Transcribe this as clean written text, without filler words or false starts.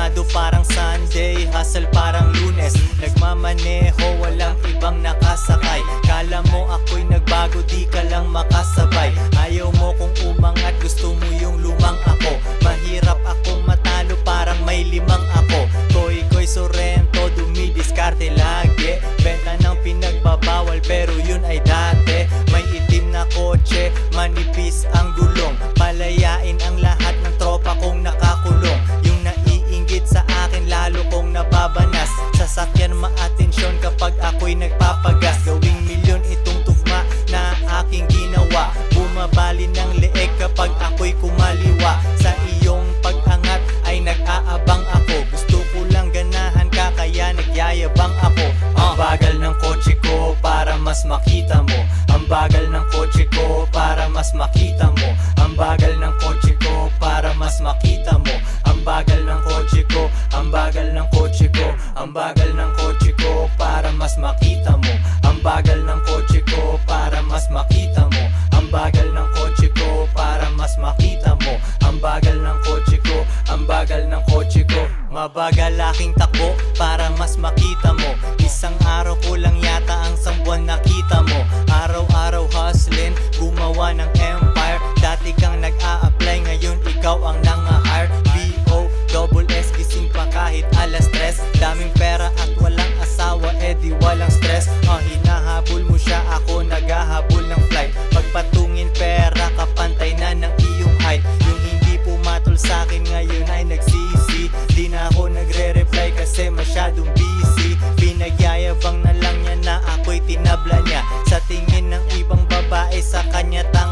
Kalmado parang Sunday, hustle parang Lunes. Nagmamaneho, walang ibang nakasakay. Kala mo ako'y nagbago, di ka lang makasabay. Ayaw mo kung umangat, gusto mo yung lumang ako. Mahirap akong matalo, parang may limang ako. Koy Sorrento, dumidiskarte lagi. Benta ng pinagbabawal, pero yun ay dati. May itim na kotse, manipis ang gulong. Palayain ang lahat ng tropa kong nakakulong. Yung naiinggit sa akin, lalo kong nababanas. Sasakyan maatensyon kapag ako'y nagpapagas. Gawing milyon itong tugma na aking ginawa. Bumabali ng leeg kapag ako'y kumaliwa. Sa iyong pag-angat ay nag-aabang ako. Gusto ko lang ganahan ka, kaya nagyayabang ako. Ang bagal ng kotse ko para mas makita mo. Ang bagal ng kotse ko para mas makita mo. Ang bagal ng kotse ko para mas makita mo. Ang bagal ng kotse ko, ang bagal ng kotse ko. Ang bagal ng kotse ko para mas makita mo. Ang bagal ng kotse ko para mas makita mo. Ang bagal ng kotse ko para mas makita mo. Ang bagal ng kotse ko, ang bagal ng kotse ko. Mabagal aking takbo para mas makita mo. Isang araw ko lang yata ang buwan nakita mo. Araw-araw hustling, gumawa ng empire. Dati kang nag-a-apply, ngayon ikaw ang nang-hire. B.O.S.S. gising pa kahit alas 3. Daming pera at walang asawa, di walang stress. Hinahabol mo siya, ako naghahabol ng flight. Pagpatungin pera, kapantay na ng iyong height. Yung hindi pumatol sa'kin ngayon ay nagsisi. Di na ako nagre-reply kasi masyadong busy. Pinagyayabang na lang niya na ako'y tinabla niya. Sa tingin ng ibang babae, sa kanya tanga